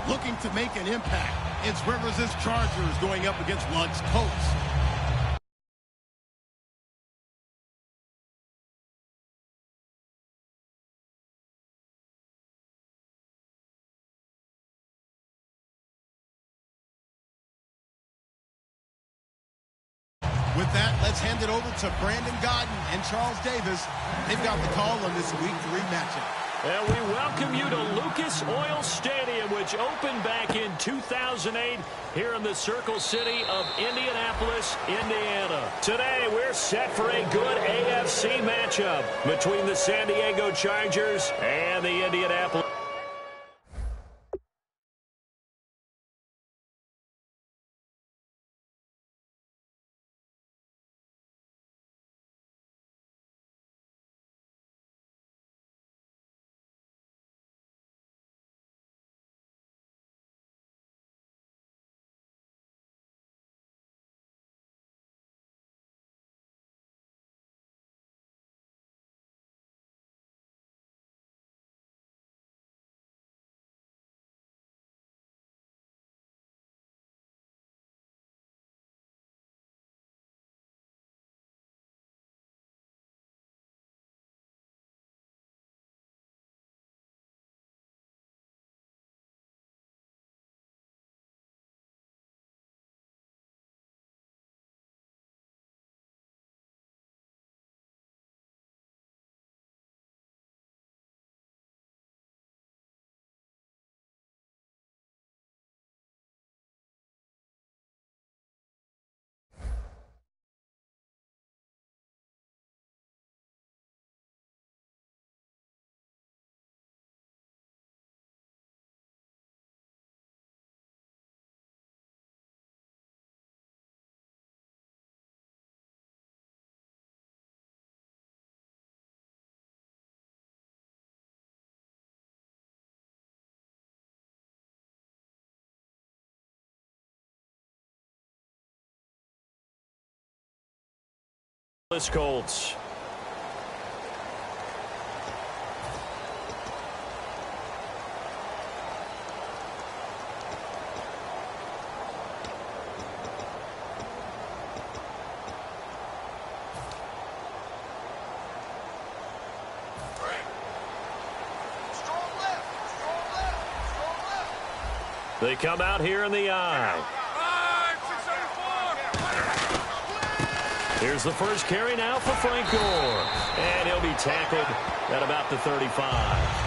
looking to make an impact. It's Rivers' Chargers going up against Luck's Colts. With that, let's hand it over to Brandon Godden and Charles Davis. They've got the call on this Week 3 matchup. And we welcome you to Lucas Oil Stadium, which opened back in 2008 here in the Circle City of Indianapolis, Indiana. Today, we're set for a good AFC matchup between the San Diego Chargers and the Indianapolis. Colts. They come out here in the eye. Here's the first carry now for Frank Gore. And he'll be tackled at about the 35.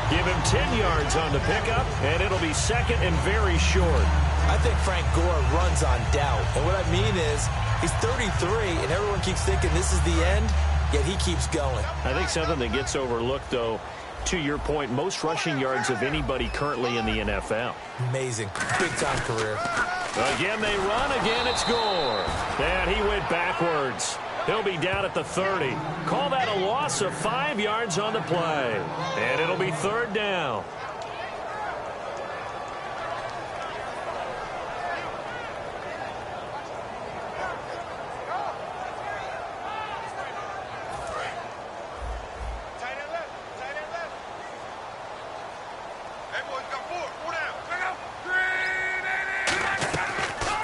Give him 10 yards on the pickup, and it'll be second and very short. I think Frank Gore runs on doubt. And what I mean is he's 33, and everyone keeps thinking this is the end, yet he keeps going. I think something that gets overlooked, though, to your point, most rushing yards of anybody currently in the NFL. Amazing. Big-time career. Again, they run. Again, it's Gore. And he went backwards. He'll be down at the 30. Call that a loss of 5 yards on the play. And it'll be third down.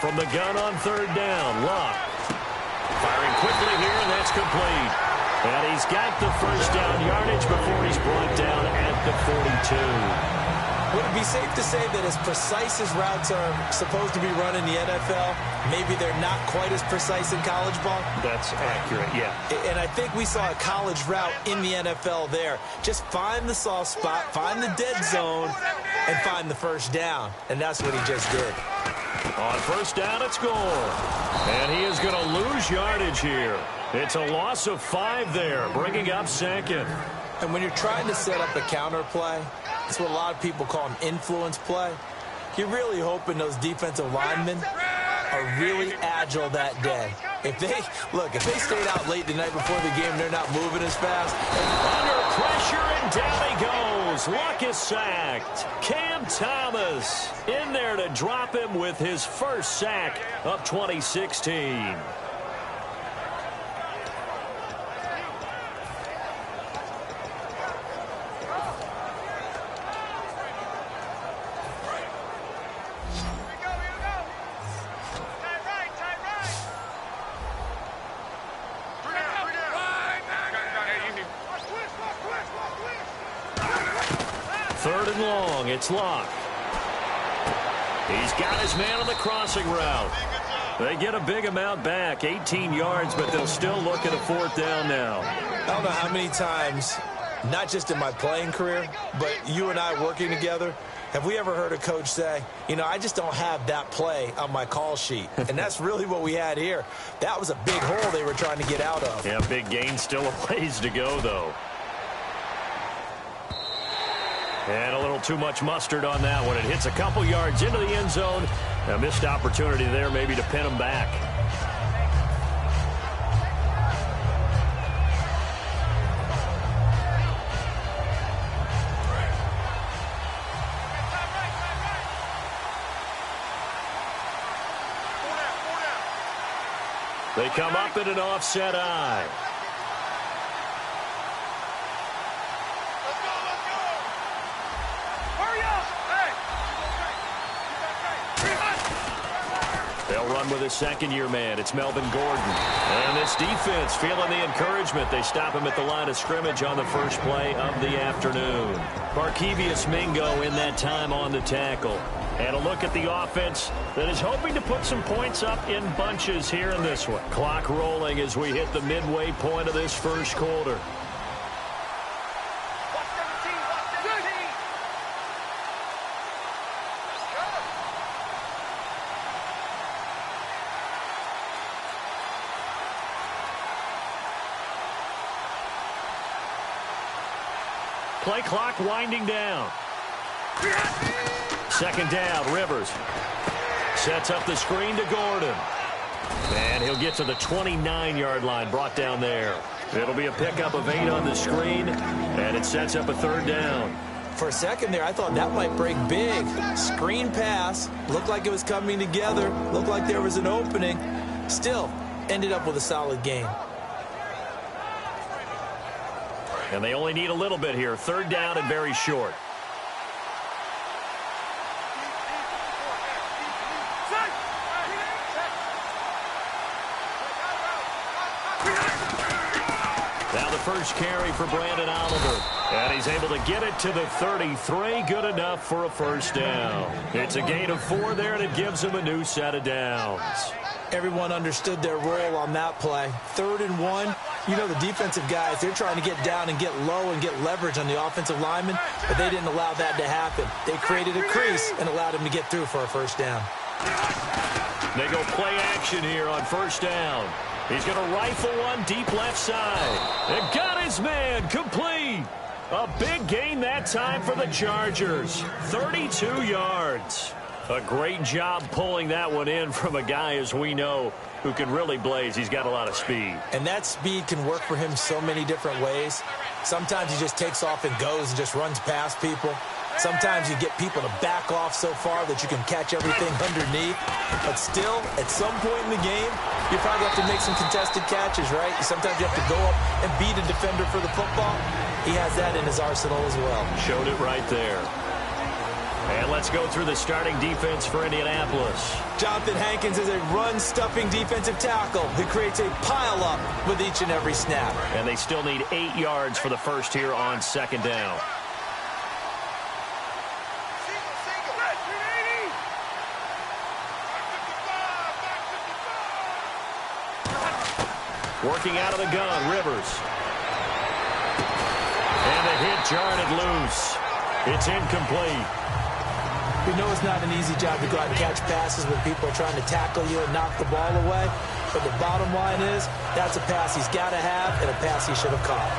From the gun on third down, Luck. Firing quickly here, and that's complete. And he's got the first down yardage before he's brought down at the 42. Would it be safe to say that as precise as routes are supposed to be run in the NFL, maybe they're not quite as precise in college ball? That's accurate, yeah. And I think we saw a college route in the NFL there. Just find the soft spot, find the dead zone, and find the first down. And that's what he just did. On first down, it's Gore. And he is going to lose yardage here. It's a loss of 5 there, bringing up second. And when you're trying to set up a counter play, it's what a lot of people call an influence play. You're really hoping those defensive linemen are really agile that day. If they stayed out late the night before the game, they're not moving as fast. Under pressure, and down he goes. Luck is sacked. Cam Thomas in there to drop him with his first sack of 2016. and long. It's Locke. He's got his man on the crossing route. They get a big amount back, 18 yards, but they'll still look at a 4th down now. I don't know how many times, not just in my playing career, but you and I working together, have we ever heard a coach say, you know, I just don't have that play on my call sheet. And that's really what we had here. That was a big hole they were trying to get out of. Yeah, big gain, still a ways to go, though. And a little too much mustard on that one. It hits a couple yards into the end zone. A missed opportunity there maybe to pin him back. They come up in an offset eye. They'll run with a second-year man. It's Melvin Gordon. And this defense feeling the encouragement. They stop him at the line of scrimmage on the first play of the afternoon. Barkevius Mingo in that time on the tackle. And a look at the offense that is hoping to put some points up in bunches here in this one. Clock rolling as we hit the midway point of this first quarter. Play clock winding down. Second down, Rivers. Sets up the screen to Gordon. And he'll get to the 29-yard line, brought down there. It'll be a pickup of 8 on the screen, and it sets up a 3rd down. For a second there, I thought that might break big. Screen pass. Looked like it was coming together. Looked like there was an opening. Still, ended up with a solid game. And they only need a little bit here. 3rd down and very short. Now the first carry for Brandon Oliver. And he's able to get it to the 33. Good enough for a 1st down. It's a gain of 4 there, and it gives him a new set of downs. Everyone understood their role on that play. 3rd and 1. You know, the defensive guys, they're trying to get down and get low and get leverage on the offensive lineman, but they didn't allow that to happen. They created a crease and allowed him to get through for a 1st down. They go play action here on 1st down. He's going to rifle one deep left side. And got his man complete. A big gain that time for the Chargers. 32 yards. A great job pulling that one in from a guy, as we know, who can really blaze. He's got a lot of speed. And that speed can work for him so many different ways. Sometimes he just takes off and goes and just runs past people. Sometimes you get people to back off so far that you can catch everything underneath. But still, at some point in the game, you probably have to make some contested catches, right? Sometimes you have to go up and beat a defender for the football. He has that in his arsenal as well. Showed it right there. And let's go through the starting defense for Indianapolis. Jonathan Hankins is a run-stuffing defensive tackle who creates a pile-up with each and every snap. And they still need 8 yards for the first here on 2nd down. Working out of the gun, Rivers. And the hit jarred it loose. It's incomplete. We know it's not an easy job to go out and catch passes when people are trying to tackle you and knock the ball away. But the bottom line is, that's a pass he's got to have and a pass he should have caught.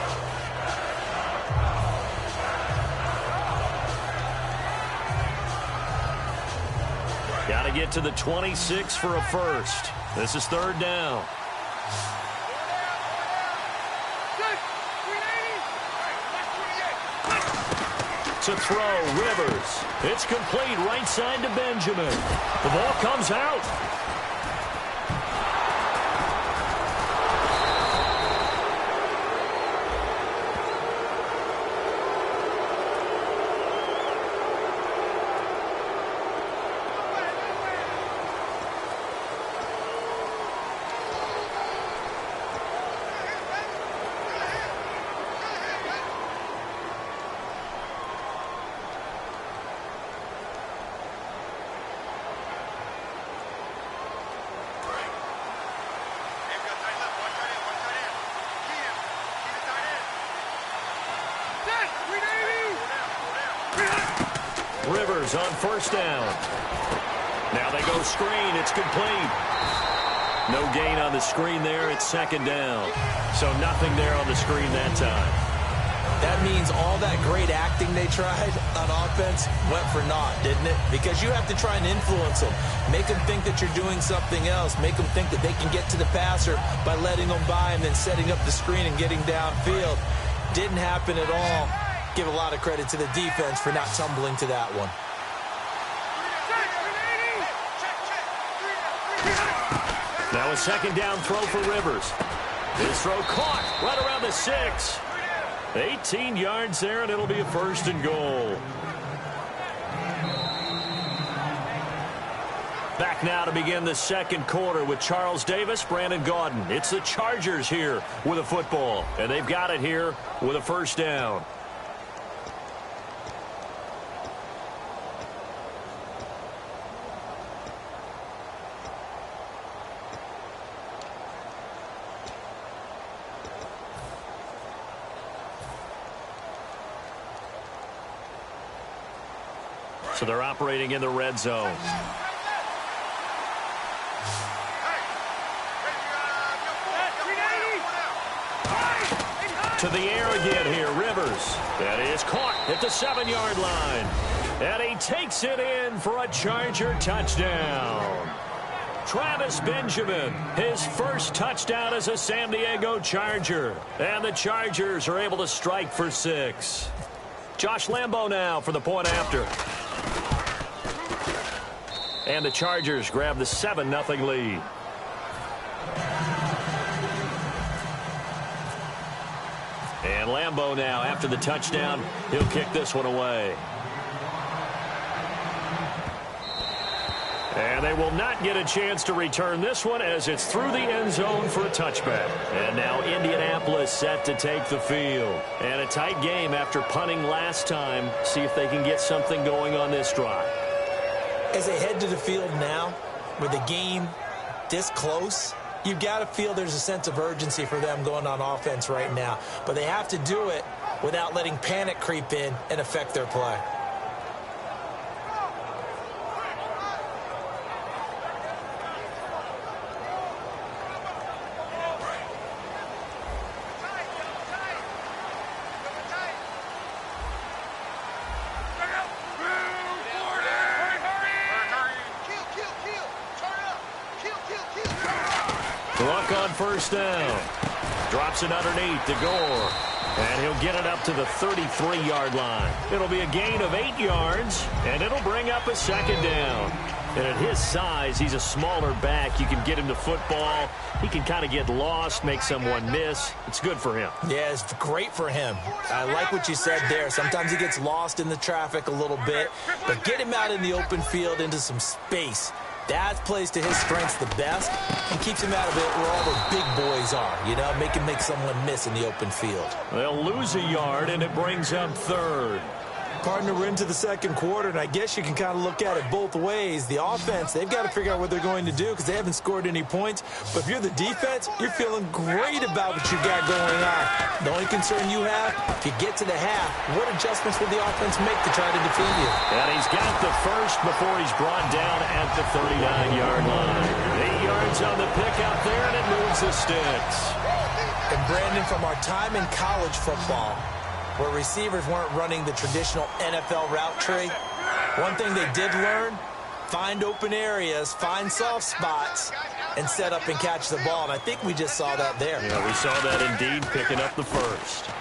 Got to get to the 26 for a 1st. This is 3rd down. To throw, Rivers. It's complete, right side to Benjamin. The ball comes out. Rivers on first down. Now they go screen. It's complete. No gain on the screen there. It's second down. So nothing there on the screen that time. That means all that great acting they tried on offense went for naught, didn't it? Because you have to try and influence them. Make them think that you're doing something else. Make them think that they can get to the passer by letting them by and then setting up the screen and getting downfield. Didn't happen at all. Give a lot of credit to the defense for not tumbling to that one. Now a second down throw for Rivers. His throw caught right around the 6. 18 yards there, and it'll be a first and goal. Back now to begin the second quarter with Charles Davis, Brandon Gaudin. It's the Chargers here with a football, and they've got it here with a first down. So they're operating in the red zone. To the air again here, Rivers. That is caught at the 7-yard line. And he takes it in for a Charger touchdown. Travis Benjamin, his first touchdown as a San Diego Charger. And the Chargers are able to strike for 6. Josh Lambo now for the point after. And the Chargers grab the 7-0 lead. And Lambo now, after the touchdown, he'll kick this one away. And they will not get a chance to return this one as it's through the end zone for a touchback. And now Indianapolis set to take the field. And a tight game after punting last time. See if they can get something going on this drive. As they head to the field now, with the game this close, you've got to feel there's a sense of urgency for them going on offense right now. But they have to do it without letting panic creep in and affect their play. Luck on first down. Drops it underneath to Gore. And he'll get it up to the 33-yard line. It'll be a gain of 8 yards, and it'll bring up a second down. And at his size, he's a smaller back. You can get him the football. He can kind of get lost, make someone miss. It's good for him. Yeah, it's great for him. I like what you said there. Sometimes he gets lost in the traffic a little bit, but get him out in the open field into some space. That plays to his strengths the best and keeps him out of it where all the big boys are, you know, make someone miss in the open field. They'll lose a yard, and it brings up third. Partner, we're into the second quarter, and I guess you can kind of look at it both ways. The offense, they've got to figure out what they're going to do because they haven't scored any points. But if you're the defense, you're feeling great about what you got going on. The only concern you have, if you get to the half, what adjustments will the offense make to try to defeat you? And he's got the first before he's brought down at the 39-yard line. 8 yards on the pick out there, and it moves the sticks. And Brandon, from our time in college football, where receivers weren't running the traditional NFL route tree, one thing they did learn, find open areas, find soft spots, and set up and catch the ball. And I think we just saw that there. Yeah, we saw that indeed, picking up the first.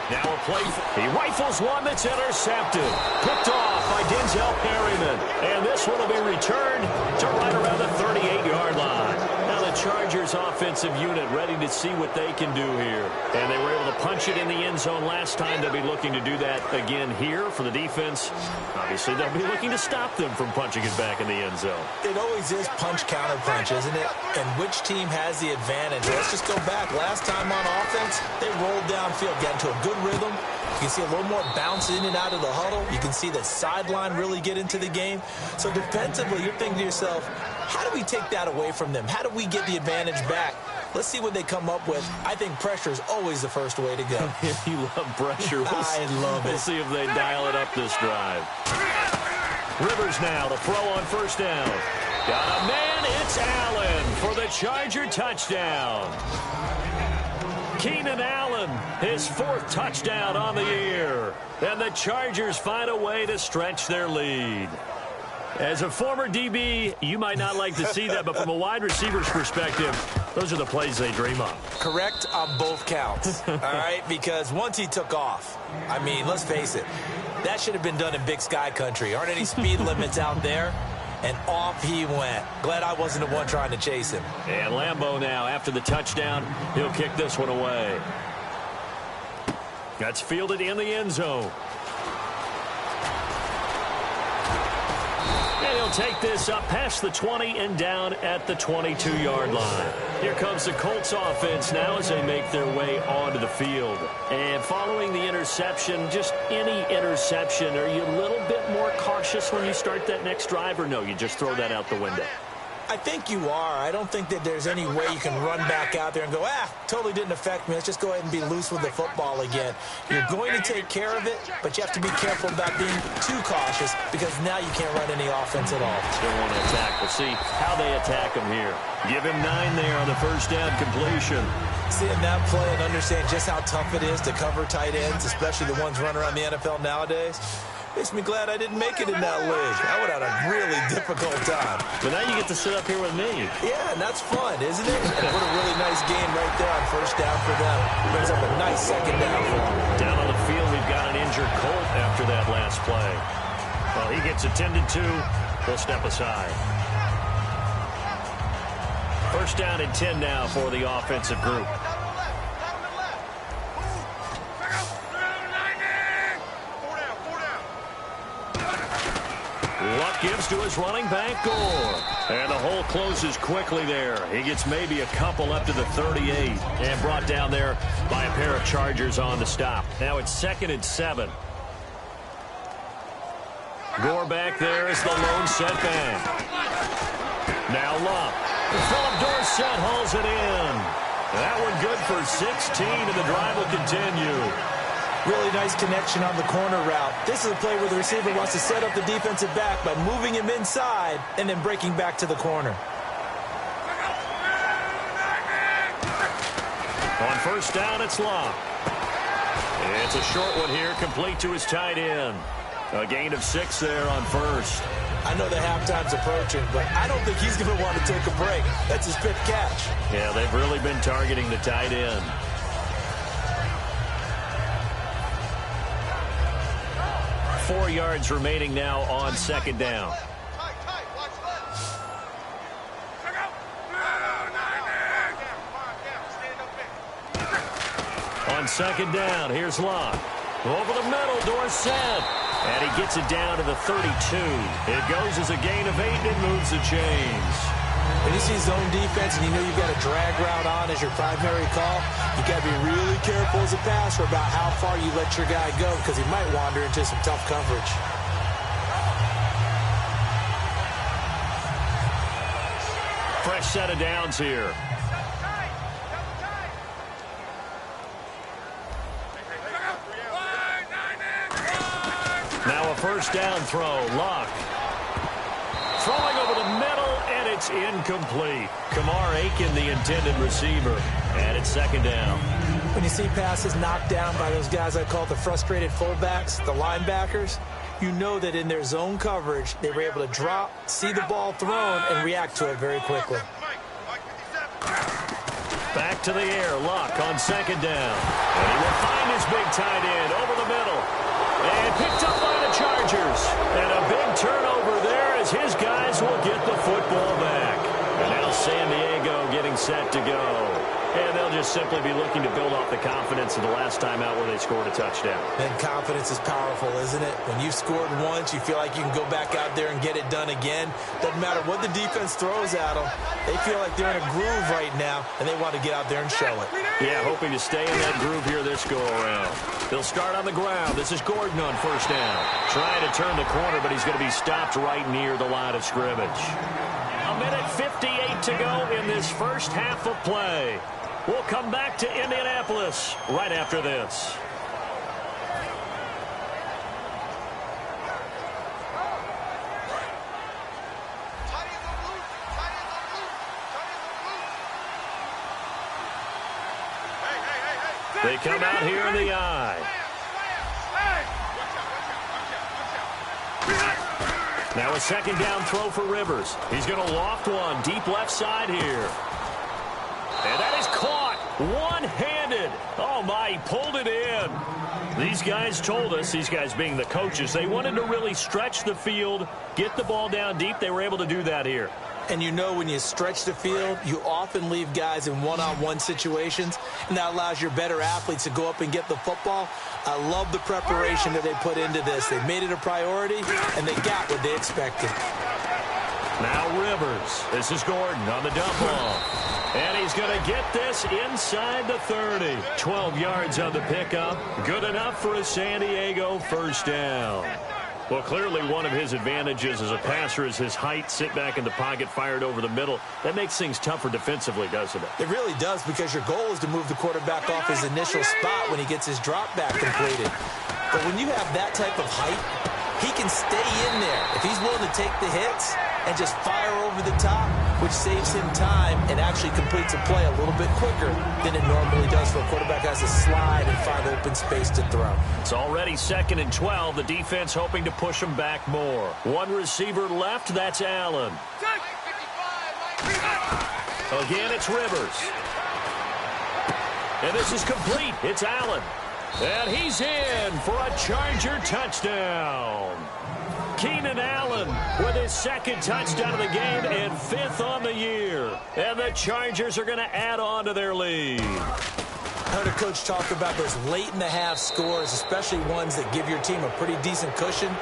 Now a play. He rifles one that's intercepted. Picked off by Denzel Perryman. And this one will be returned to right around the 38-yard line. Now the Chargers offensive unit ready to see what they can do here. And they were able to punch it in the end zone last time. They'll be looking to do that again here for the defense. Obviously, they'll be looking to stop them from punching it back in the end zone. It always is punch-counter-punch, isn't it? And which team has the advantage? Let's just go back. Last time on offense, they rolled downfield, got into a good rhythm. You can see a little more bounce in and out of the huddle. You can see the sideline really get into the game. So defensively, you're thinking to yourself, how do we take that away from them? How do we get the advantage back? Let's see what they come up with. I think pressure is always the first way to go. You love pressure. I love it. We'll see if they dial it up this drive. Rivers now to throw on first down. Got a man, it's Allen for the Charger touchdown. Keenan Allen, his 4th touchdown on the year. And the Chargers find a way to stretch their lead. As a former DB, you might not like to see that, but from a wide receiver's perspective, those are the plays they dream of. Correct on both counts, all right? Because once he took off, I mean, let's face it, that should have been done in Big Sky country. Aren't any speed limits out there? And off he went. Glad I wasn't the one trying to chase him. And Lambeau now, after the touchdown, he'll kick this one away. That's fielded in the end zone. And he'll take this up past the 20 and down at the 22-yard line. Here comes the Colts offense now as they make their way onto the field. And following the interception, just any interception, are you a little bit more cautious when you start that next drive, or no, you just throw that out the window? I think you are. I don't think that there's any way you can run back out there and go, totally didn't affect me. Let's just go ahead and be loose with the football again. You're going to take care of it, but you have to be careful about being too cautious because now you can't run any offense at all. Still want to attack. We'll see how they attack him here. Give him 9 there on the first down completion. Seeing that play and understand just how tough it is to cover tight ends, especially the ones running around the NFL nowadays, makes me glad I didn't make it in that league. I would have had a really difficult time. But now you get to sit up here with me. Yeah, and that's fun, isn't it? And what a really nice game right there on first down for them. Brings up a nice second down for them. Down on the field, we've got an injured Colt after that last play. Well, he gets attended to. We'll step aside. First down and 10 now for the offensive group. Luck gives to his running back, Gore. And the hole closes quickly there. He gets maybe a couple up to the 38. And brought down there by a pair of Chargers on the stop. Now it's 2nd and 7. Gore back there is the lone setback. Now Luck. Philip Dorsett hauls it in. That one good for 16, and the drive will continue. Really nice connection on the corner route. This is a play where the receiver wants to set up the defensive back by moving him inside and then breaking back to the corner. On first down, it's Luck. It's a short one here, complete to his tight end. A gain of 6 there on first. I know the halftime's approaching, but I don't think he's going to want to take a break. That's his 5th catch. Yeah, they've really been targeting the tight end. Four yards remaining now on second down. On second down, here's Luck. Over the middle, Dorsett. And he gets it down to the 32. It goes as a gain of 8 and moves the chains. When you see zone defense and you know you've got a drag route on as your primary call, you got to be really careful as a passer about how far you let your guy go because he might wander into some tough coverage. Fresh set of downs here. Now a first down throw. Luck. Throwing over the middle, and it's incomplete. Kamar Aiken, the intended receiver. And it's second down. When you see passes knocked down by those guys I call the frustrated fullbacks, the linebackers, you know that in their zone coverage, they were able to drop, see the ball thrown, and react to it very quickly. Back to the air. Luck on second down. And he will find his big tight end over the middle. And picked up by the Chargers. And a big turnover there as his guys will get the football back. And now San Diego getting set to go. And they'll just simply be looking to build off the confidence of the last time out where they scored a touchdown. And confidence is powerful, isn't it? When you've scored once, you feel like you can go back out there and get it done again. Doesn't matter what the defense throws at them. They feel like they're in a groove right now, and they want to get out there and show it. Yeah, hoping to stay in that groove here this go-around. They'll start on the ground. This is Gordon on first down. Trying to turn the corner, but he's going to be stopped right near the line of scrimmage. A minute 58 to go in this first half of play. We'll come back to Indianapolis right after this. They come out here in the eye. Now a second down throw for Rivers. He's going to loft one deep left side here. And that is caught one-handed. Oh, my, he pulled it in. These guys told us, these guys being the coaches, they wanted to really stretch the field, get the ball down deep. They were able to do that here. And you know, when you stretch the field, you often leave guys in one-on-one situations, and that allows your better athletes to go up and get the football. I love the preparation that they put into this. They made it a priority, and they got what they expected. Now Rivers. This is Gordon on the dump off. And he's going to get this inside the 30. 12 yards on the pickup. Good enough for a San Diego first down. Well, clearly one of his advantages as a passer is his height. Sit back in the pocket, fired over the middle. That makes things tougher defensively, doesn't it? It really does, because your goal is to move the quarterback off his initial spot when he gets his drop back completed. But when you have that type of height, he can stay in there. If he's willing to take the hits and just fire over the top, which saves him time and actually completes a play a little bit quicker than it normally does for a quarterback who has to slide and find open space to throw. It's already 2nd and 12. The defense hoping to push him back more. One receiver left. That's Allen. Again, it's Rivers. And this is complete. It's Allen. And he's in for a Charger touchdown. Keenan Allen with his 2nd touchdown of the game and 5th on the year. And the Chargers are going to add on to their lead. I heard a coach talk about those late-in-the-half scores, especially ones that give your team a pretty decent cushion.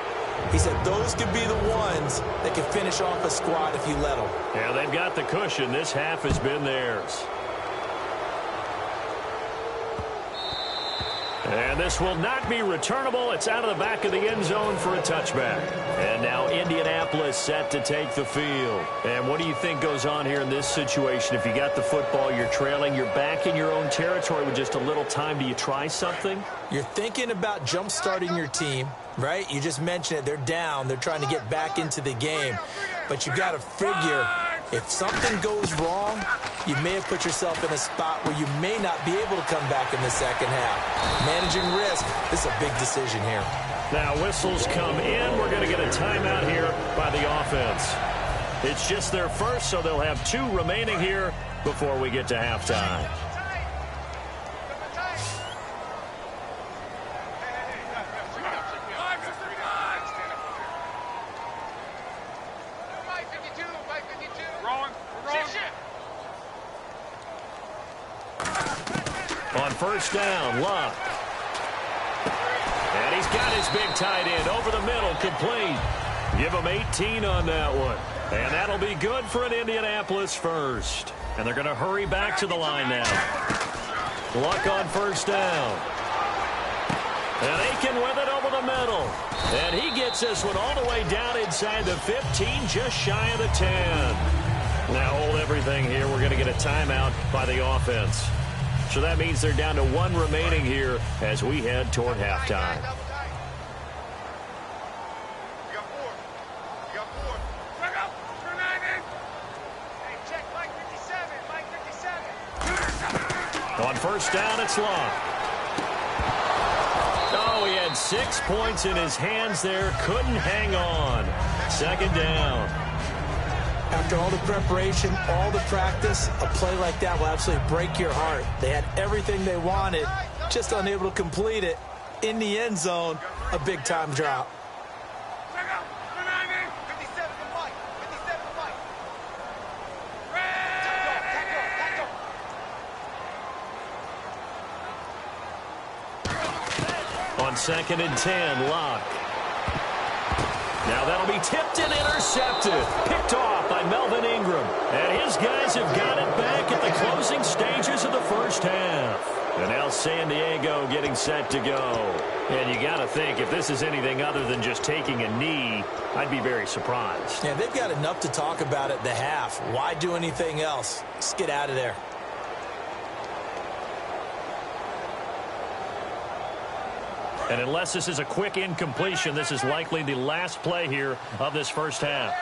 He said those could be the ones that can finish off a squad if you let them. Yeah, they've got the cushion. This half has been theirs. And this will not be returnable. It's out of the back of the end zone for a touchback. And now Indianapolis set to take the field. And what do you think goes on here in this situation? If you got the football, you're trailing, you're back in your own territory with just a little time. Do you try something? You're thinking about jump-starting your team, right? You just mentioned it. They're down. They're trying to get back into the game. But you've got to figure, if something goes wrong, you may have put yourself in a spot where you may not be able to come back in the second half. Managing risk, this is a big decision here. Now whistles come in. We're going to get a timeout here by the offense. It's just their first, so they'll have 2 remaining here before we get to halftime. On first down, Luck. And he's got his big tight end over the middle, complete. Give him 18 on that one. And that'll be good for an Indianapolis first. And they're going to hurry back to the line now. Luck on first down. And Aiken with it over the middle. And he gets this one all the way down inside the 15, just shy of the 10. Now hold everything here. We're going to get a timeout by the offense. So that means they're down to 1 remaining here as we head toward halftime. On first down, it's Long. Oh, he had 6 points in his hands there. Couldn't hang on. Second down. After all the preparation, all the practice, a play like that will absolutely break your heart. They had everything they wanted, just unable to complete it. In the end zone, a big-time drop. On 2nd and 10, Locke. Now that'll be tipped and intercepted. Picked off by Melvin Ingram. And his guys have got it back at the closing stages of the first half. And now San Diego getting set to go. And you got to think, if this is anything other than just taking a knee, I'd be very surprised. Yeah, they've got enough to talk about at the half. Why do anything else? Let's get out of there. And unless this is a quick incompletion, this is likely the last play here of this first half.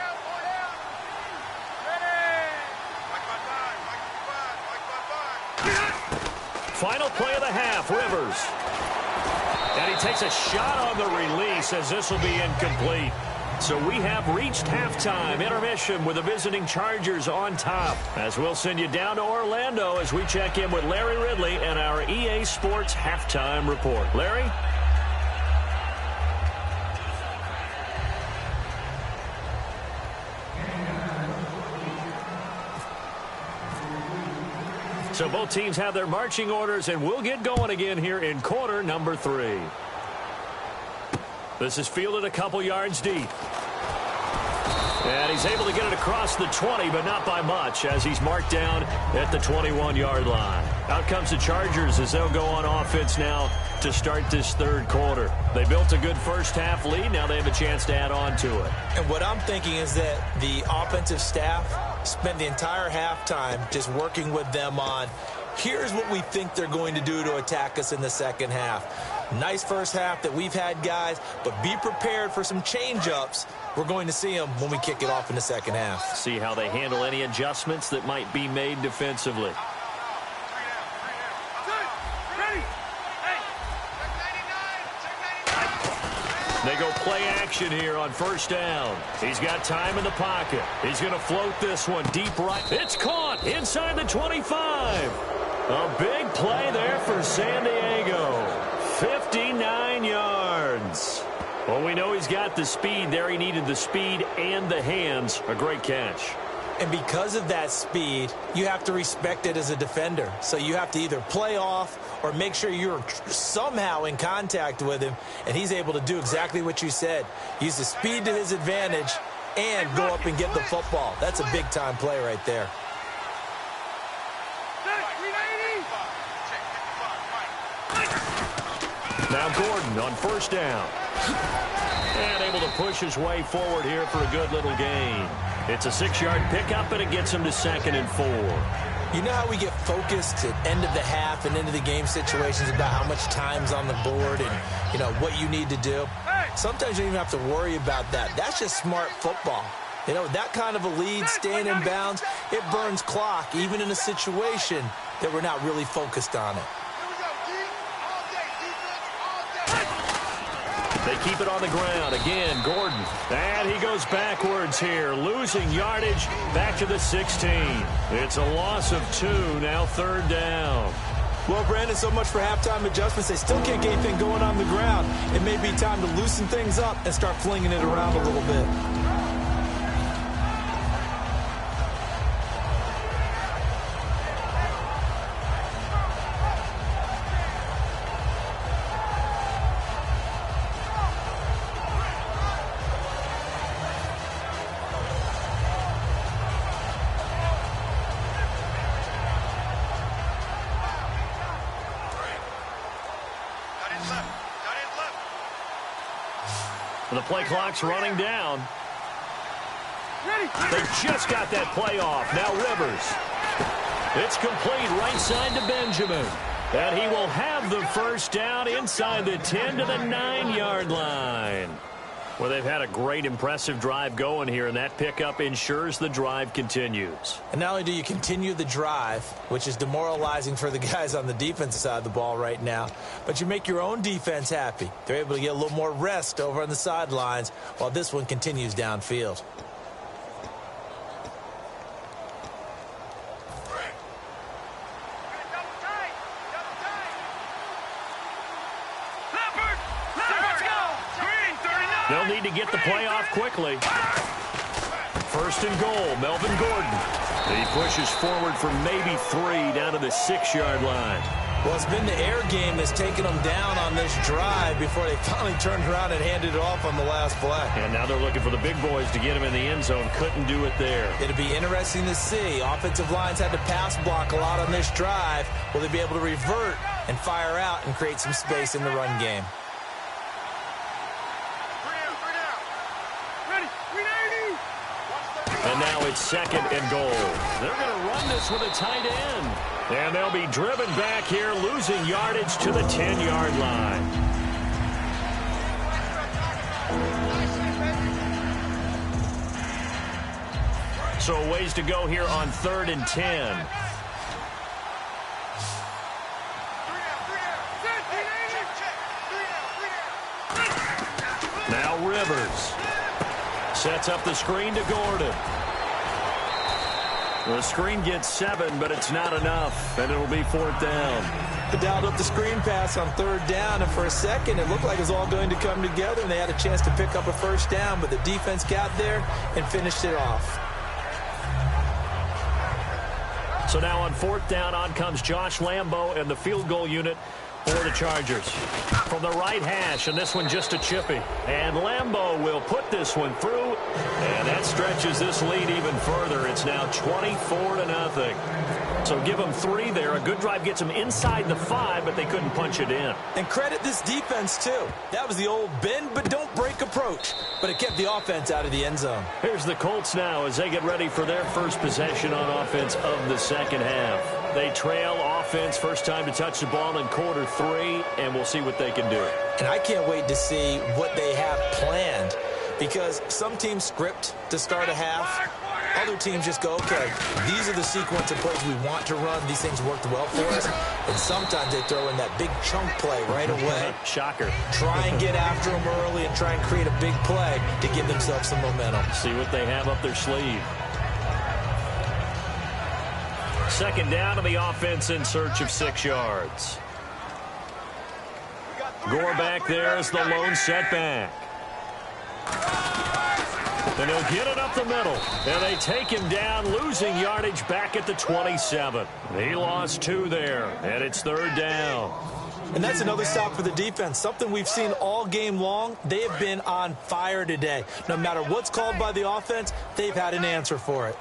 Final play of the half, Rivers. And he takes a shot on the release as this will be incomplete. So we have reached halftime intermission with the visiting Chargers on top. As we'll send you down to Orlando as we check in with Larry Ridley and our EA Sports halftime report. Larry? So both teams have their marching orders, and we'll get going again here in quarter number 3. This is fielded a couple yards deep. And he's able to get it across the 20, but not by much, as he's marked down at the 21-yard line. Out comes the Chargers as they'll go on offense now to start this third quarter. They built a good first-half lead. Now they have a chance to add on to it. And what I'm thinking is that the offensive staff spent the entire halftime just working with them on, here's what we think they're going to do to attack us in the second half. Nice first half that we've had, guys, but be prepared for some change-ups. We're going to see them when we kick it off in the second half. See how they handle any adjustments that might be made defensively. They go play action here on first down. He's got time in the pocket. He's going to float this one deep right. It's caught inside the 25. A big play there for San Diego. 59 yards. Well, we know he's got the speed there. He needed the speed and the hands. A great catch. And because of that speed, you have to respect it as a defender. So you have to either play off or make sure you're somehow in contact with him, and he's able to do exactly what you said. Use the speed to his advantage and go up and get the football. That's a big-time play right there. Now Gordon on first down. And able to push his way forward here for a good little gain. It's a 6-yard pickup, and it gets him to 2nd and 4. You know how we get focused at end of the half and into the game situations about how much time's on the board and, you know, what you need to do? Sometimes you don't even have to worry about that. That's just smart football. You know, that kind of a lead, staying in bounds, it burns clock, even in a situation that we're not really focused on it. They keep it on the ground. Again, Gordon. And he goes backwards here, losing yardage back to the 16. It's a loss of 2, now 3rd down. Well, Brandon, so much for halftime adjustments. They still can't get anything going on the ground. It may be time to loosen things up and start flinging it around a little bit. The play clock's running down. They just got that play off. Now Rivers. It's complete right side to Benjamin. And he will have the first down inside the 10 to the 9-yard line. Well, they've had a great, impressive drive going here, and that pickup ensures the drive continues. And not only do you continue the drive, which is demoralizing for the guys on the defensive side of the ball right now, but you make your own defense happy. They're able to get a little more rest over on the sidelines while this one continues downfield. They'll need to get the play off quickly. 1st and goal, Melvin Gordon. He pushes forward for maybe 3 down to the 6-yard line. Well, it's been the air game that's taken them down on this drive before they finally turned around and handed it off on the last play. And now they're looking for the big boys to get him in the end zone. Couldn't do it there. It'll be interesting to see. Offensive lines had to pass block a lot on this drive. Will they be able to revert and fire out and create some space in the run game? And now it's 2nd and goal. They're going to run this with a tight end. And they'll be driven back here, losing yardage to the 10-yard line. So a ways to go here on 3rd and 10. Rivers. Sets up the screen to Gordon. The screen gets 7, but it's not enough, and it'll be 4th down. They dialed up the screen pass on 3rd down, and for a second it looked like it was all going to come together, and they had a chance to pick up a 1st down, but the defense got there and finished it off. So now on 4th down, on comes Josh Lambo and the field goal unit for the Chargers. From the right hash, and this one just a chippy. And Lambo will put this one through, and that stretches this lead even further. It's now 24-0. So give them 3 there. A good drive gets them inside the 5, but they couldn't punch it in. And credit this defense, too. That was the old bend but don't break approach, but it kept the offense out of the end zone. Here's the Colts now as they get ready for their first possession on offense of the second half. They trail offense, first time to touch the ball in quarter 3, and we'll see what they can do. And I can't wait to see what they have planned, because some teams script to start a half. Other teams just go, okay, these are the sequence of plays we want to run. These things worked well for us. And sometimes they throw in that big chunk play right away. Shocker. Try and get after them early and try and create a big play to give themselves some momentum. See what they have up their sleeve. 2nd down to the offense in search of 6 yards. Gore back there is the lone setback. And he'll get it up the middle. And they take him down, losing yardage back at the 27. He lost 2 there, and it's 3rd down. And that's another stop for the defense, something we've seen all game long. They have been on fire today. No matter what's called by the offense, they've had an answer for it.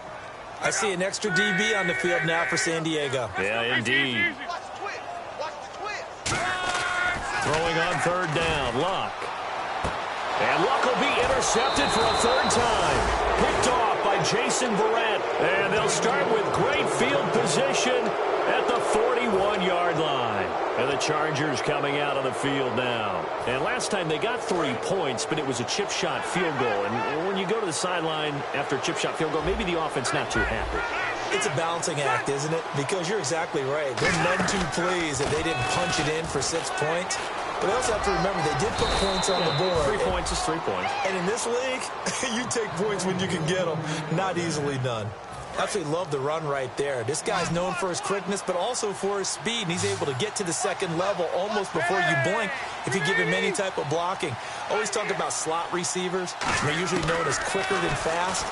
I see an extra DB on the field now for San Diego. Yeah, indeed. Throwing on 3rd down, Luck. And Luck will be intercepted for a 3rd time. Picked off by Jason Verrett. And they'll start with great field position at the 41-yard line. And the Chargers coming out of the field now. And last time they got 3 points, but it was a chip shot field goal. And when you go to the sideline after a chip shot field goal, maybe the offense not too happy. It's a balancing act, isn't it? Because you're exactly right. They're none too pleased that they didn't punch it in for 6 points. But I also have to remember they did put points on the board. 3 points is 3 points. And in this league, you take points when you can get them. Not easily done. Absolutely love the run right there. This guy's known for his quickness, but also for his speed. And he's able to get to the 2nd level almost before you blink if you give him any type of blocking. Always talk about slot receivers. They're usually known as quicker than fast.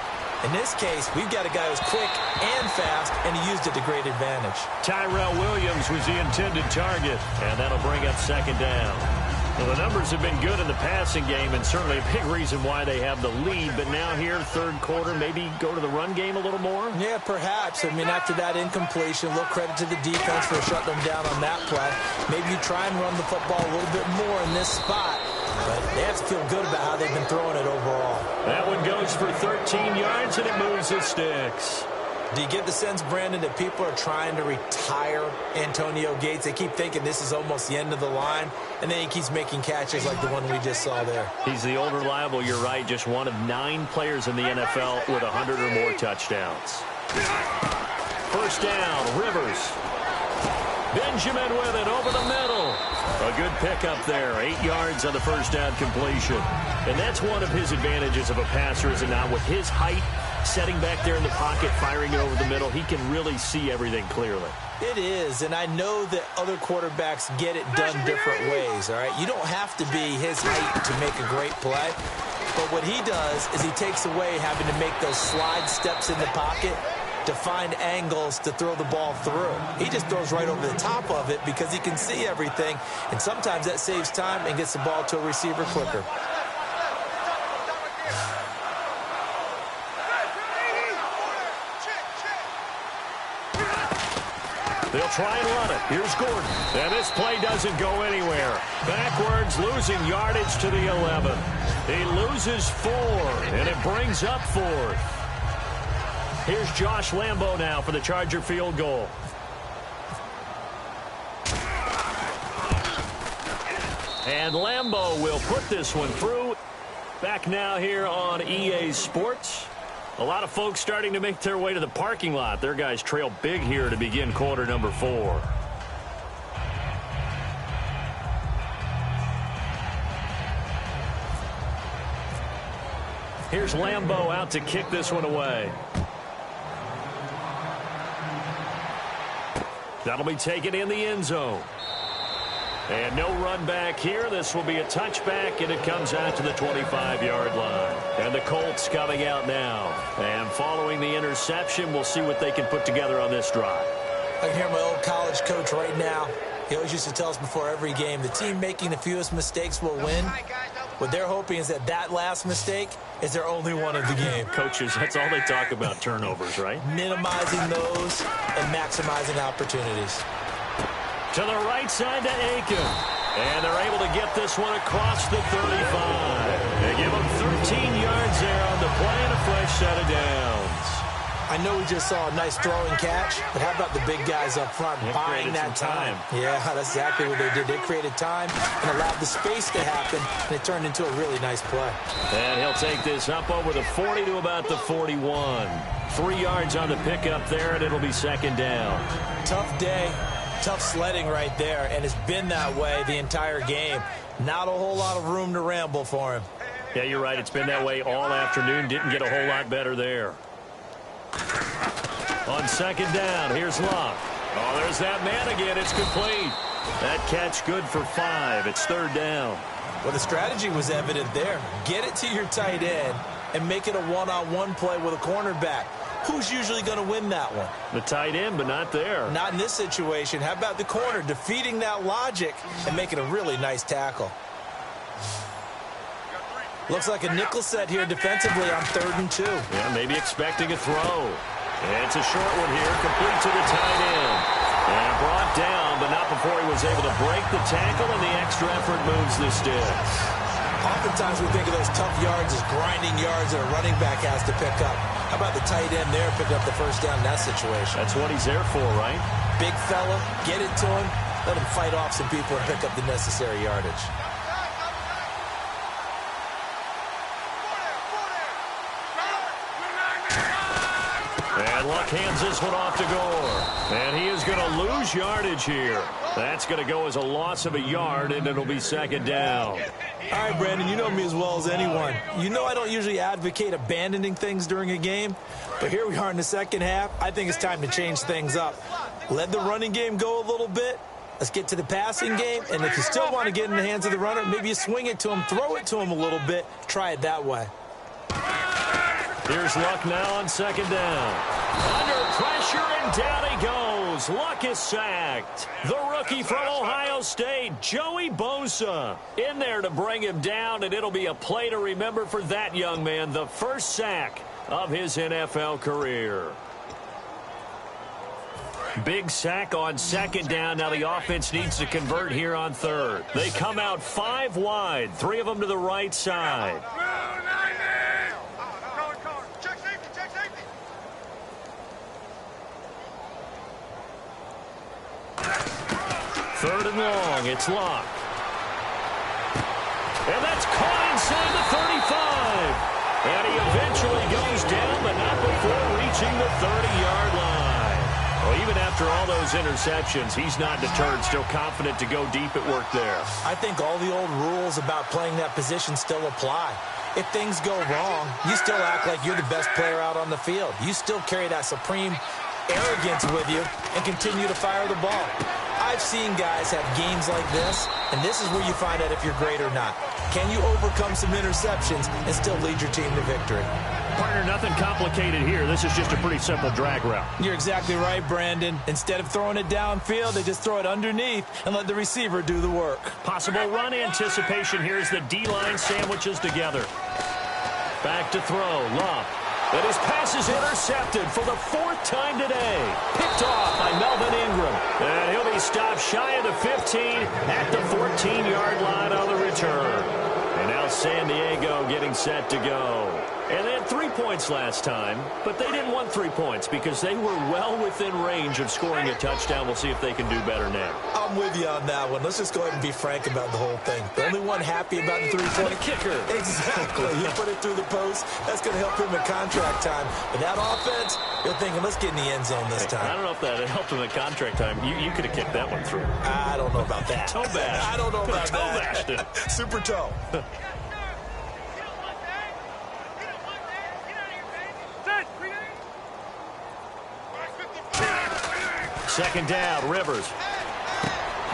In this case, we've got a guy who's quick and fast, and he used it to great advantage. Tyrell Williams was the intended target, and that'll bring up 2nd down. Well, the numbers have been good in the passing game, and certainly a big reason why they have the lead. But now here, 3rd quarter, maybe go to the run game a little more? Yeah, perhaps. I mean, after that incompletion, a little credit to the defense for shutting them down on that play. Maybe you try and run the football a little bit more in this spot. But they have to feel good about how they've been throwing it overall. That one goes for 13 yards, and it moves the sticks. Do you get the sense, Brandon, that people are trying to retire Antonio Gates? They keep thinking this is almost the end of the line, and then he keeps making catches like the one we just saw there. He's the old reliable, you're right, just one of 9 players in the NFL with 100 or more touchdowns. 1st down, Rivers. Benjamin with it over the middle. A good pickup there. 8 yards on the 1st down completion. And that's one of his advantages of a passer, is it not? With his height, setting back there in the pocket, firing it over the middle, he can really see everything clearly. It is, and I know that other quarterbacks get it done different ways, all right? You don't have to be his height to make a great play. But what he does is he takes away having to make those slide steps in the pocket to find angles to throw the ball through. He just throws right over the top of it because he can see everything, and sometimes that saves time and gets the ball to a receiver quicker. They'll try and run it. Here's Gordon. And this play doesn't go anywhere. Backwards, losing yardage to the 11. He loses 4, and it brings up 4th. Here's Josh Lambo now for the Charger field goal. And Lambo will put this one through. Back now here on EA Sports. A lot of folks starting to make their way to the parking lot. Their guys trail big here to begin quarter number 4. Here's Lambeau out to kick this one away. That'll be taken in the end zone. And no run back here. This will be a touchback, and it comes out to the 25-yard line. And the Colts coming out now. And following the interception, we'll see what they can put together on this drive. I can hear my old college coach right now. He always used to tell us before every game, the team making the fewest mistakes will win. What they're hoping is that last mistake is their only one of the game. Coaches, that's all they talk about, turnovers, right? Minimizing those and maximizing opportunities. To the right side to Aiken. And they're able to get this one across the 35. They give them 13 yards there on the play and a fresh set of downs. I know we just saw a nice throwing catch, but how about the big guys up front buying that time? Yeah, that's exactly what they did. They created time and allowed the space to happen, and it turned into a really nice play. And he'll take this up over the 40 to about the 41. 3 yards on the pickup there, and it'll be second down. Tough day. Tough sledding right there, and it's been that way the entire game. Not a whole lot of room to ramble for him. Yeah, you're right. It's been that way all afternoon. Didn't get a whole lot better there. On second down, here's Locke. Oh, there's that man again. It's complete. That catch good for 5. It's third down. Well, the strategy was evident there. Get it to your tight end and make it a one-on-one play with a cornerback. Who's usually going to win that one? The tight end, but not there. Not in this situation. How about the corner defeating that logic and making a really nice tackle? Looks like a nickel set here defensively on 3rd and 2. Yeah, maybe expecting a throw. And it's a short one here, complete to the tight end. And brought down, but not before he was able to break the tackle, and the extra effort moves the sticks. Oftentimes we think of those tough yards as grinding yards that a running back has to pick up. How about the tight end there picking up the first down in that situation? That's what he's there for, right? Big fella, get it to him, let him fight off some people and pick up the necessary yardage. And Luck hands this one off to Gore. And he is going to lose yardage here. That's going to go as a loss of a yard, and it'll be second down. All right, Brandon, you know me as well as anyone. You know I don't usually advocate abandoning things during a game, but here we are in the second half. I think it's time to change things up. Let the running game go a little bit. Let's get to the passing game, and if you still want to get in the hands of the runner, maybe you swing it to him, throw it to him a little bit, try it that way. Here's Luck now on second down. Under pressure, and down he goes. Luck is sacked. The rookie from Ohio State, Joey Bosa, in there to bring him down, and it'll be a play to remember for that young man. The first sack of his NFL career. Big sack on second down. Now the offense needs to convert here on third. They come out 5 wide, 3 of them to the right side. Third and long, it's Locke. And that's caught inside the 35. And he eventually goes down, but not before reaching the 30-yard line. Well, even after all those interceptions, he's not deterred, still confident to go deep at work there. I think all the old rules about playing that position still apply. If things go wrong, you still act like you're the best player out on the field. You still carry that supreme arrogance with you and continue to fire the ball. I've seen guys have games like this, and this is where you find out if you're great or not. Can you overcome some interceptions and still lead your team to victory? Partner, nothing complicated here. This is just a pretty simple drag route. You're exactly right, Brandon. Instead of throwing it downfield, they just throw it underneath and let the receiver do the work. Possible run anticipation here as the D-line sandwiches together. Back to throw, Love. And his pass is intercepted for the 4th time today. Picked off by Melvin Ingram. And he'll be stopped shy of the 15 at the 14-yard line on the return. And now San Diego getting set to go. And they had 3 points last time, but they didn't want 3 points because they were well within range of scoring a touchdown. We'll see if they can do better now. I'm with you on that one. Let's just go ahead and be frank about the whole thing. The only one happy about the 3-point kicker. Exactly. He put it through the post. That's going to help him at contract time. But that offense, you're thinking, let's get in the end zone this time. I don't know if that helped him at contract time. You could have kicked that one through. I don't know about that. Toe bash. I don't know about toe that. Bashed it. Super toe. Second down, Rivers.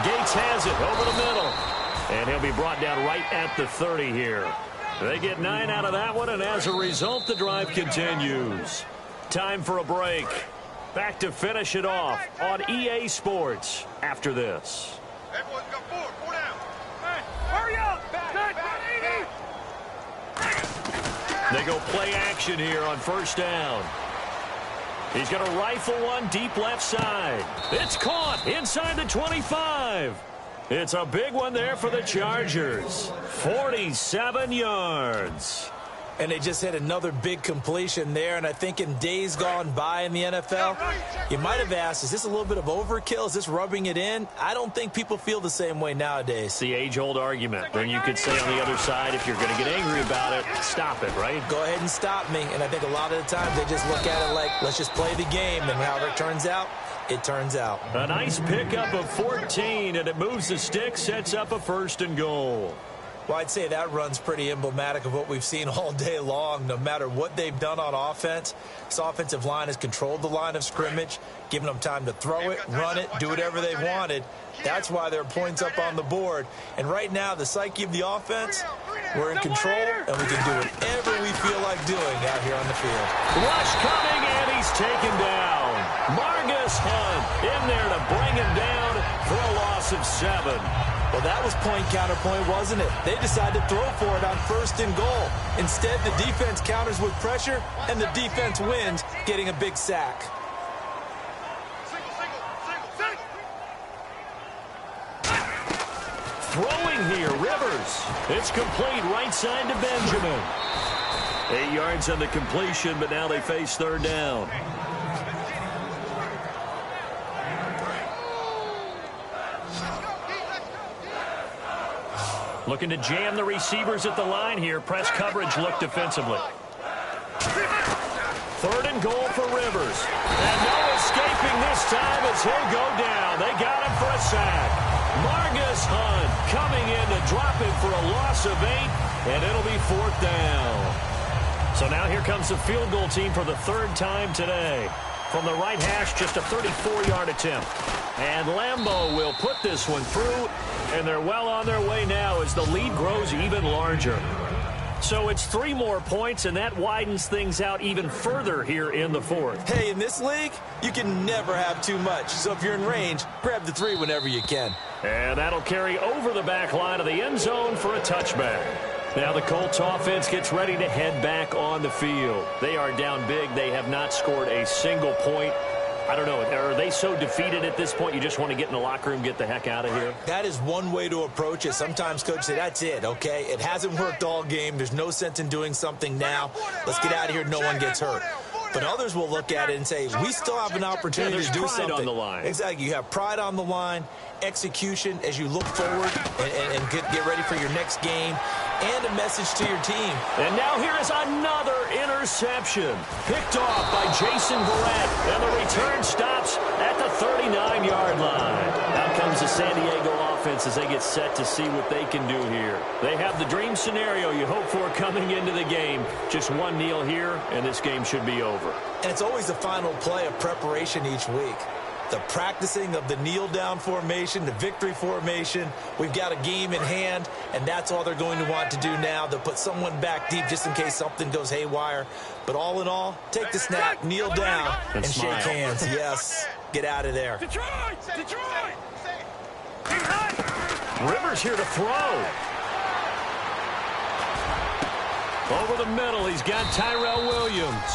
Gates has it over the middle. And he'll be brought down right at the 30 here. They get 9 out of that one, and as a result, the drive continues. Time for a break. Back to finish it off on EA Sports after this. Everyone's got 4 down. Hey, hurry up! They go play action here on first down. He's going to rifle one deep left side. It's caught inside the 25. It's a big one there for the Chargers. 47 yards. And they just hit another big completion there. And I think in days gone by in the NFL, you might have asked, is this a little bit of overkill? Is this rubbing it in? I don't think people feel the same way nowadays. It's the age-old argument. Then you could say on the other side, if you're going to get angry about it, stop it, right? Go ahead and stop me. And I think a lot of the time they just look at it like, let's just play the game. And however it turns out, it turns out. A nice pickup of 14, and it moves the stick, sets up a 1st and goal. Well, I'd say that run's pretty emblematic of what we've seen all day long. No matter what they've done on offense, this offensive line has controlled the line of scrimmage, given them time to throw it, run it, do whatever they wanted. That's why there are points up on the board. And right now, the psyche of the offense, we're in control, and we can do whatever we feel like doing out here on the field. Rush coming, and he's taken down. Margus Hunt in there to bring him down for a loss of 7. Well, that was point-counterpoint, wasn't it? They decided to throw for it on 1st and goal. Instead, the defense counters with pressure, and the defense wins, getting a big sack. Throwing here, Rivers. It's complete right side to Benjamin. 8 yards on the completion, but now they face 3rd down. Looking to jam the receivers at the line here. Press coverage look defensively. 3rd and goal for Rivers. And no escaping this time as he'll go down. They got him for a sack. Margus Hunt coming in to drop him for a loss of 8, and it'll be 4th down. So now here comes the field goal team for the 3rd time today. From the right hash, just a 34-yard attempt. And Lambeau will put this one through, and they're well on their way now as the lead grows even larger. So it's 3 more points, and that widens things out even further here in the 4th. Hey, in this league, you can never have too much. So if you're in range, grab the 3 whenever you can. And that'll carry over the back line of the end zone for a touchback. Now the Colts offense gets ready to head back on the field. They are down big. They have not scored a single point. I don't know. Are they so defeated at this point you just want to get in the locker room, get the heck out of here? That is one way to approach it. Sometimes coaches say, that's it, okay? It hasn't worked all game. There's no sense in doing something now. Let's get out of here. No one gets hurt. But others will look at it and say, we still have an opportunity to do something. Pride on the line. Exactly. You have pride on the line, execution as you look forward and get ready for your next game, and a message to your team. And now here is another interception. Picked off by Jason Verrett, and the return stops at the 39-yard line. Out comes the San Diego offense as they get set to see what they can do here. They have the dream scenario you hope for coming into the game. Just one kneel here, and this game should be over. And it's always the final play of preparation each week. The practicing of the kneel-down formation, the victory formation. We've got a game in hand, and that's all they're going to want to do now. They'll put someone back deep just in case something goes haywire. But all in all, take the snap, kneel down, and shake hands. Yes, get out of there. Detroit! Rivers here to throw. Over the middle, he's got Tyrell Williams.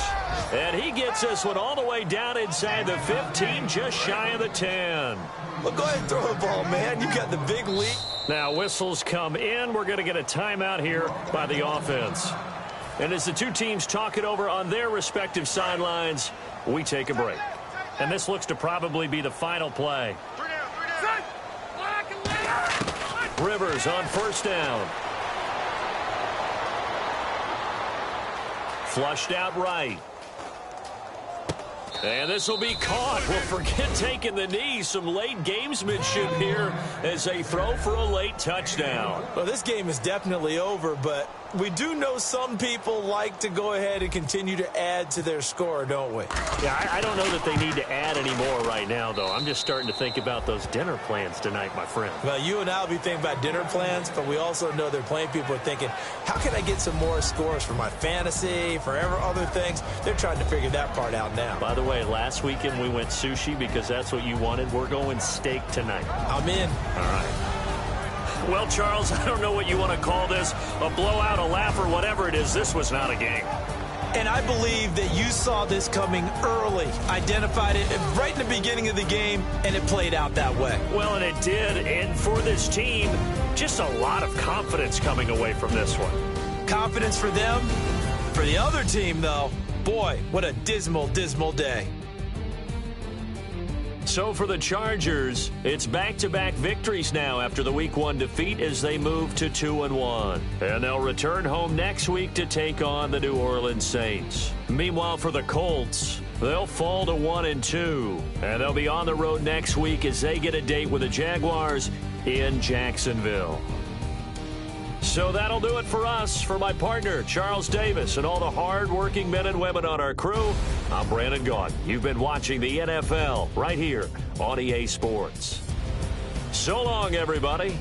And he gets this one all the way down inside the 15, just shy of the 10. Well, go ahead and throw the ball, man. You got the big lead. Now whistles come in. We're going to get a timeout here by the offense. And as the two teams talk it over on their respective sidelines, we take a break. And this looks to probably be the final play. Rivers on first down. Flushed out right. And this will be caught. Well, forget taking the knee. Some late gamesmanship here as they throw for a late touchdown. Well, this game is definitely over, but we do know some people like to go ahead and continue to add to their score, don't we? Yeah, I don't know that they need to add any more right now, though. I'm just starting to think about those dinner plans tonight, my friend. Well, you and I will be thinking about dinner plans, but we also know there are plenty of people are thinking, how can I get some more scores for my fantasy, for other things? They're trying to figure that part out now. By the way, last weekend we went sushi because that's what you wanted. We're going steak tonight. I'm in. All right. Well, Charles, I don't know what you want to call this, a blowout, a laugh, or whatever it is. This was not a game. And I believe that you saw this coming early, identified it right in the beginning of the game, and it played out that way. Well, and it did, and for this team, just a lot of confidence coming away from this one. Confidence for them. For the other team, though, boy, what a dismal, dismal day. So for the Chargers, it's back-to-back victories now after the Week 1 defeat as they move to 2-1. And they'll return home next week to take on the New Orleans Saints. Meanwhile, for the Colts, they'll fall to 1-2. And they'll be on the road next week as they get a date with the Jaguars in Jacksonville. So that'll do it for us. For my partner, Charles Davis, and all the hard-working men and women on our crew, I'm Brandon Gaudin. You've been watching the NFL right here on EA Sports. So long, everybody.